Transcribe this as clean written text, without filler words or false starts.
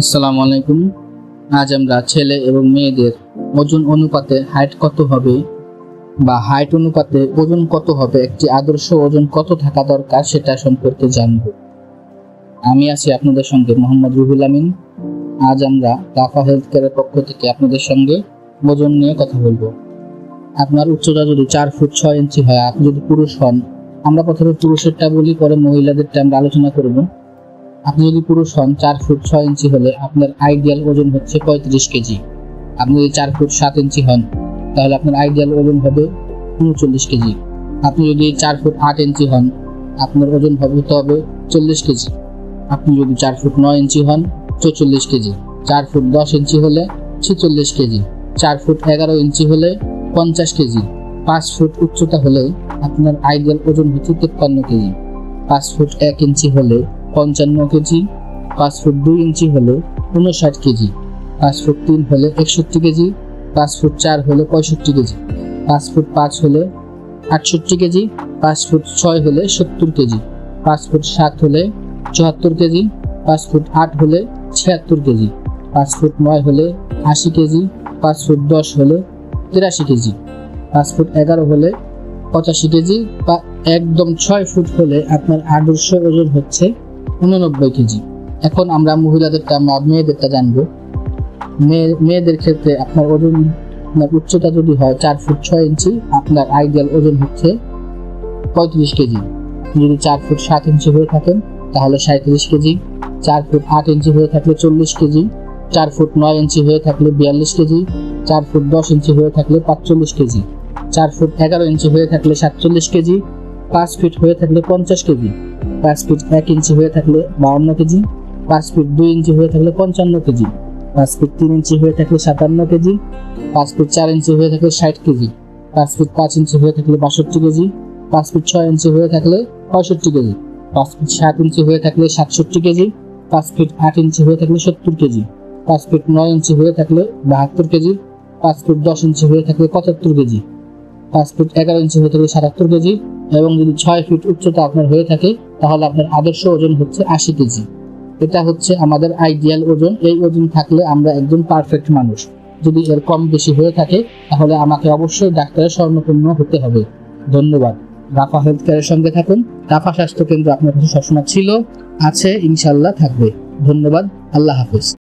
আসসালামু আলাইকুম। আজ আমরা ছেলে এবং মেয়েদের ওজন অনুপাতে হাইট কত হবে বা হাইট অনুপাতে ওজন কত হবে, একটি আদর্শ ওজন কত থাকা দরকার সেটা সম্পর্কে জানব। আমি আছি আপনাদের সঙ্গে মোহাম্মদ রুহুল আমিন। আজ আমরা রাফা হেলথ কেয়ারের পক্ষ থেকে আপনাদের সঙ্গে ওজন নিয়ে কথা বলবো। আপনার উচ্চতা যদি 4 ফুট 6 ইঞ্চি হয়, আপনি যদি পুরুষ হন, আমরা প্রথমে পুরুষেরটা বলি, পরে মহিলাদেরটা আমরা আলোচনা করব। আপনি যদি পুরুষ হন 4 ফুট 6 ইঞ্চি হলে আপনার আইডিয়াল ওজন হচ্ছে 35 কেজি। আপনি যদি 4 ফুট 7 ইঞ্চি হন তাহলে আপনার আইডিয়াল ওজন হবে 39 কেজি। আপনি যদি 4 ফুট 8 ইঞ্চি হন আপনার ওজন হবে 40 কেজি। আপনি যদি 4 ফুট 9 ইঞ্চি হন 44 কেজি। 4 ফুট 10 ইঞ্চি হলে 46 কেজি। 4 ফুট 11 ইঞ্চি হলে 50 কেজি। 5 ফুট উচ্চতা হলে আপনার আইডিয়াল ওজন হচ্ছে 53 কেজি। 5 ফুট 1 ইঞ্চি হলে 55 কেজি। 5 ফুট 2 ইঞ্চি হলে 59 কেজি। 5 ফুট 3 হলে 61 কেজি। 5 ফুট 4 হলে 65 কেজি। 5 ফুট 5 হলে 68 কেজি। 5 ফুট 6 হলে 70 কেজি। 5 ফুট 7 হলে 74 কেজি। 5 ফুট 8 হলে 76 কেজি। 5 ফুট 9 হলে 80 কেজি। 5 ফুট 10 হলে 83 কেজি। 5 ফুট 11 হলে 85 কেজি বা একদম 6 ফুট হলে আপনার আদর্শ ওজন হচ্ছে 89 কেজি। এখন আমরা মেয়েদেরটা জানবো। মেয়েদের ক্ষেত্রে আপনার ওজন, আপনার উচ্চতা যদি হয় 4 ফুট 6 ইঞ্চি, আপনার আইডিয়াল ওজন হচ্ছে 35 কেজি। যদি 4 ফুট 7 ইঞ্চি হয়ে থাকেন তাহলে 37 কেজি। 4 ফুট 8 ইঞ্চি হয়ে থাকলে 40 কেজি। 4 ফুট 9 ইঞ্চি হয়ে থাকলে 42 কেজি। 4 ফুট 10 ইঞ্চি হয়ে থাকলে 45 কেজি। 4 ফুট 11 ইঞ্চি হয়ে থাকলে 47 কেজি। 5 ফিট হয়ে থাকলে 50 কেজি। 5 ফিট 1 ইঞ্চি হয়ে থাকলে 52 কেজি। 5 ফিট 2 ইঞ্চি হয়ে থাকলে 55 কেজি। 5 ফিট 3 ইঞ্চি হয়ে থাকলে 57 কেজি। 5 ফিট 4 ইঞ্চি হয়ে থাকলে 60 কেজি। 5 ফিট 5 ইঞ্চি হয়ে থাকলে 62 কেজি। 5 ফিট 6 ইঞ্চি হয়ে থাকলে 65 কেজি। 5 ফিট 7 ইঞ্চি হয়ে থাকলে 67 কেজি। 5 ফিট 8 ইঞ্চি হয়ে থাকলে 70 কেজি। 5 ফিট 9 ইঞ্চি হয়ে থাকলে 72 কেজি। 5 ফিট 10 ইঞ্চি হয়ে থাকলে 75 কেজি। 5 ফিট 11 ইঞ্চি হয়ে থাকলে 77 কেজি। এবং যদি 6 ফিট উচ্চতা আপনার হয়ে থাকে তাহলে আপনার আদর্শ ওজন হচ্ছে 80 কেজি। এটা হচ্ছে আমাদের আইডিয়াল ওজন। এই ওজন থাকলে আমরা একজন পারফেক্ট মানুষ। যদি এর কম বেশি হয়ে থাকে তাহলে আমাকে অবশ্যই ডাক্তারের শরণাপন্ন হতে হবে। ধন্যবাদ। রাফা হেলথ কেয়ারের সঙ্গে থাকুন। রাফা স্বাস্থ্য কেন্দ্র আপনার কাছে সবসময় ছিল, আছে, ইনশাল্লাহ থাকবে। ধন্যবাদ। আল্লাহ হাফেজ।